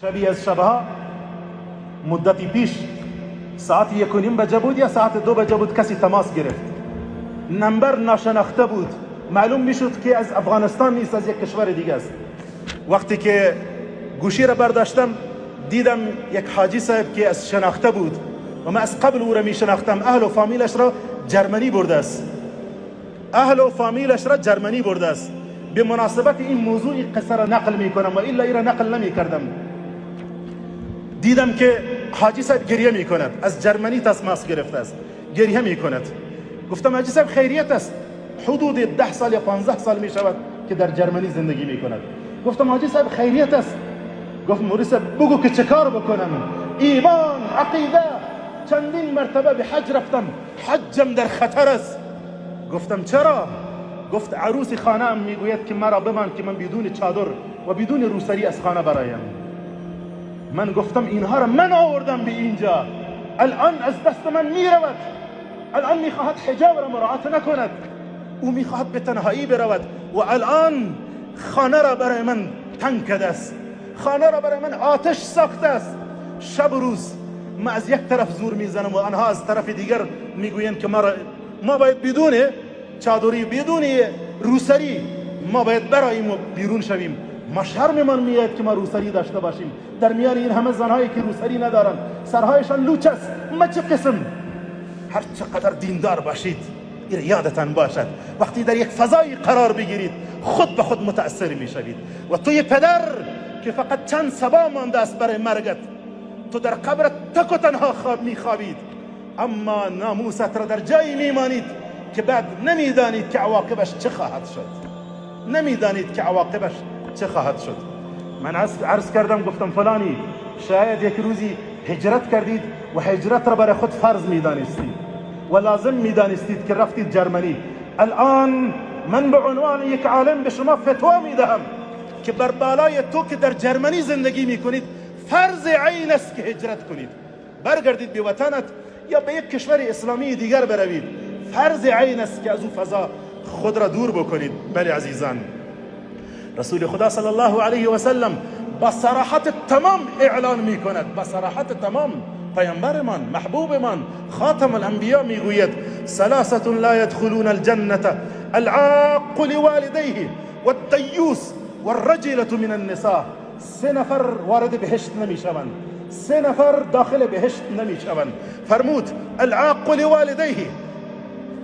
شبیه از شبها مدتی پیش ساعت 1:30 بجه بود یا ساعت 2 بجه بود کسی تماس گرفت. نمبر ناشناخته بود، معلوم میشد که از افغانستان نیست، از یک کشور دیگه است. وقتی که گوشی را برداشتم دیدم یک حاجی صاحب که از شناخته بود و من از قبل او را می شناختم. اهل و فامیلش را جرمنی برده است، به مناسبت این موضوع قصه را نقل می کنم و الا را نقل نمی کردم. دیدم که حاجی صاحب گریه می کند، از جرمنی تماس گرفته است، گریه می کند. گفتم حاجی صاحب خیریت است؟ حدود 10 سال یا 15 سال می شود که در جرمنی زندگی می کند. گفتم حاجی صاحب خیریت است؟ گفت مولوی صاحب بگو که چه کار بکنم. ایمان، عقیده، چندین مرتبه به حج رفتم، حجم در خطر است. گفتم چرا؟ گفت عروس خانه ام میگوید که مرا بمان که من بدون چادر و بدون روسری از خانه برایم. من گفتم اینها را من آوردم به اینجا، الان از دست من میرود، الان میخواهد حجاب را مراعات نکند، او میخواهد به تنهایی برود و الان خانه را برای من تنگ کرده است، خانه را برای من آتش ساخته است. شب و روز ما از یک طرف زور میزنم و آنها از طرف دیگر میگویند که ما باید بدون چادری، بدون روسری ما باید براییم و بیرون شویم. ما شرممان میاد که ما روسری داشته باشیم در میان این همه زنهایی که روسری ندارن، سرهایشان لوچ است. ما چه قسم؟ هر چقدر دیندار باشید این یادتان باشد وقتی در یک فضای قرار بگیرید خود به خود متأثر میشوید. و توی پدر که فقط چند سبا مانده است برای مرگت، تو در قبرت تک و تنها میخوابید، اما ناموست را در جایی میمانید که بعد نمیدانید که عواقبش چه خواهد شد. من عرض کردم، گفتم فلانی شاید یک روزی هجرت کردید و هجرت را برای خود فرض میدانستید و لازم میدانستید که رفتید جرمنی. الان من به عنوان یک عالم به شما فتوا میدهم که بر بالای تو که در جرمنی زندگی میکنید فرض عین است که هجرت کنید، برگردید به وطنت یا به یک کشور اسلامی دیگر بروید. فرض عین است که از او فضا خود را دور بکنید. بله عزیزان، رسول خدا صلی الله علیه و سلم با صراحت تمام اعلان می کند، با صراحت تمام. پیامبرمان، محبوبمان، خاتم الانبیا میگوید ثلاثه لا يدخلون الجنه العاق لوالديه والديوس والرجله من النساء. 3 نفر وارد بهشت نمیشوند، 3 نفر داخل بهشت نمیشوند. فرمود العاق لوالديه،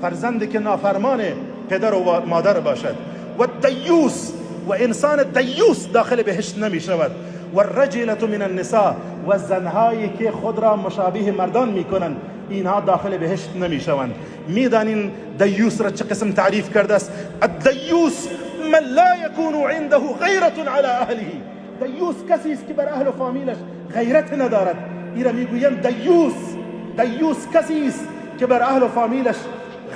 فرزندی که نافرمان پدر و مادر باشد، و دیوس، و انسان دیوس داخل بهشت نمی شود، و الرجلة من النساء، و زنهایی که خود را مشابه مردان می کنند اینها داخل بهشت نمی شوند. میدانین دیوس را چه قسم تعریف کرده است؟ الدیوس من لا يكون عنده غیرة على اهله. دیوس کسی است که بر اهل و فامیلش غیرت ندارد. این را میگویند دیوس کسی است که بر اهل و فامیلش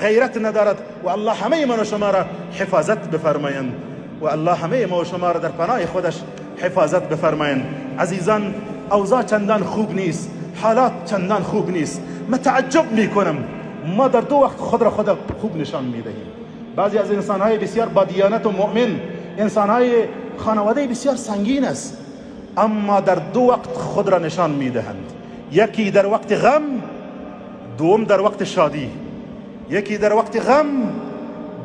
غیرت ندارد. و الله همه من و شما را حفاظت بفرمایند و الله همه ما و شما را در پناه خودش حفاظت بفرمایند. عزیزان، اوضاع چندان خوب نیست، حالات چندان خوب نیست. من تعجب میکنم، ما در 2 وقت خود را خوب نشان میدهیم. بعضی از انسانهای بسیار با دیانت و مؤمن، انسانهای خانواده بسیار سنگین است، اما در 2 وقت خود را نشان میدهند. یکی در وقت غم، دوم در وقت شادی. یکی در وقت غم،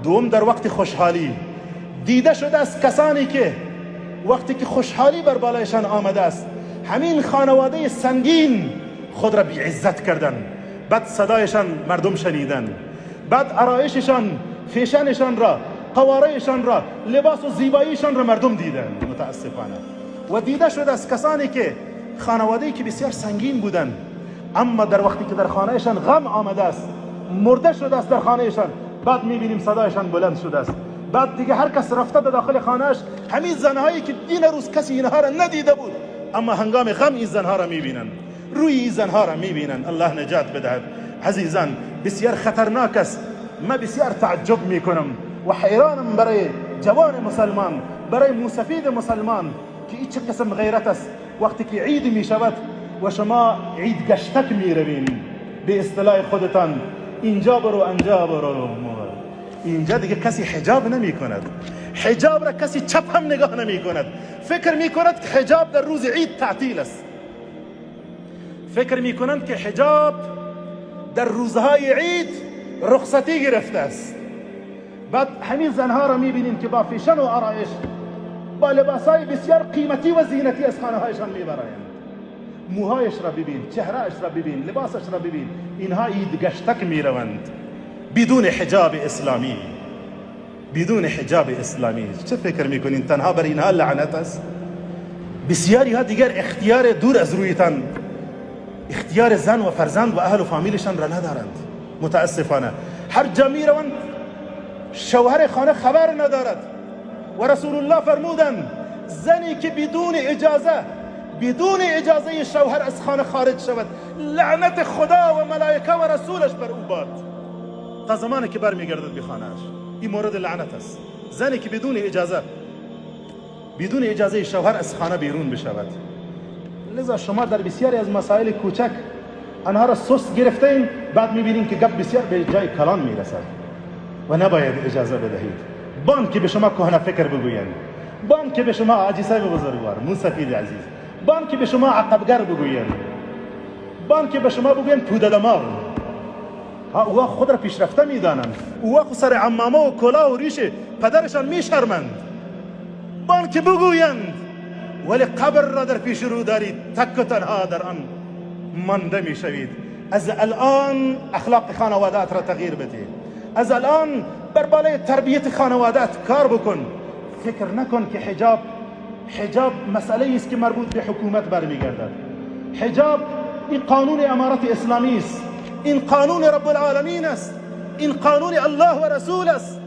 دوم در وقت خوشحالی. دیده شده است کسانی که وقتی که خوشحالی بر بالایشان آمده است همین خانواده سنگین خود را بی عزت کردن، بعد صدایشان مردم شنیدن، بعد آرایششان، فیشنشان را، قوارهشان را، لباس و زیباییشان را مردم دیدن متاسفانه. و دیده شده است کسانی که خانواده‌ای که بسیار سنگین بودن اما در وقتی که در خانهشان غم آمده است، مرده شده است در خانهشان، بعد میبینیم صدایشان بلند شده است. بعد دیگه هر کس رفته به داخل خانهش، همین زنهایی که این روز کسی اینها را ندیده بود اما هنگام غم این زنها را میبینن، روی این زنها را میبینن. الله نجات بدهد. عزیزان، بسیار خطرناک است. من بسیار تعجب میکنم و حیرانم برای جوان مسلمان، برای موسفید مسلمان که این چه قسم غیرت است. وقتی که عید میشود و شما عید گشتک میروین، به اصطلاح خودتان اینجا برو انجا برو، اینجا دیگه کسی حجاب نمی کند. حجاب را کسی چپ هم نگاه نمی کند. فکر می کند که حجاب در روز عید تعطیل است. فکر می کنند که حجاب در روزهای عید رخصتی گرفته است. بعد همین زنها را می بینیم که با فیشن و آرایش، با لباسهای بسیار قیمتی و زینتی از خانه هایشان می برایند. موهایش را ببین، چهرهش را ببین، لباسش را ببین. اینها عید گشتک می روند بدون حجاب اسلامی. بدون حجاب اسلامی. چه فکر می کنین تنها بر اینها لعنت است؟ بسیاری ها دیگر اختیار دور از رویتان، اختیار زن و فرزند و اهل و فامیلشان را ندارند. متاسفانه هر جا می روند شوهر خانه خبر ندارد. و رسول الله فرمودند زنی که بدون اجازه شوهر از خانه خارج شود، لعنت خدا و ملائکه و رسولش بر او باد تا زمانی که برمیگردد به خانه‌اش. این مورد لعنت است. زنی که بدون اجازه شوهر از خانه بیرون بشود. لذا شما در بسیاری از مسائل کوچک آنها را سست گرفتین، بعد میبینیم که گپ بسیار به جای کلان میرسد و نباید اجازه بدهید. بان که به شما کهنه فکر بگویند، بان که به شما حاجی صاحب بزرگوار، موسفید عزیز، بان که به شما عقبگر بگویند، بان که به شما بگویند توده دماغ، اوها خود را پیشرفته میدانند. اوها خود سر عمامه و کلاه و ریش پدرشان میشرمند. بان که بگویند، ولی قبر را در پیش رو دارید، تک و تنها در آن مانده میشوید. از الان اخلاق خانوادات را تغییر بده. از الان بر بالای تربیت خانوادات کار بکن. فکر نکن که حجاب مسئله است که مربوط به حکومت برمیگردد. حجاب این قانون امارت اسلامی است، این قانون رب العالمین است، این قانون الله و رسول است.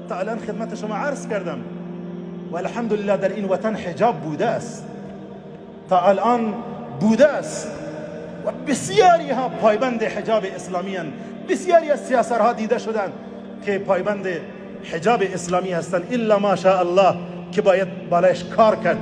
تا الان خدمت شما عرض کردم و الحمدلله در این وطن حجاب بوده است، تا الان بوده است و بسیاری ها پایبند حجاب اسلامی هستند. بسیاری از سیاسرها دیده شدند که پایبند حجاب اسلامی هستند، الا ماشاء الله که باید بالایش کار کرد.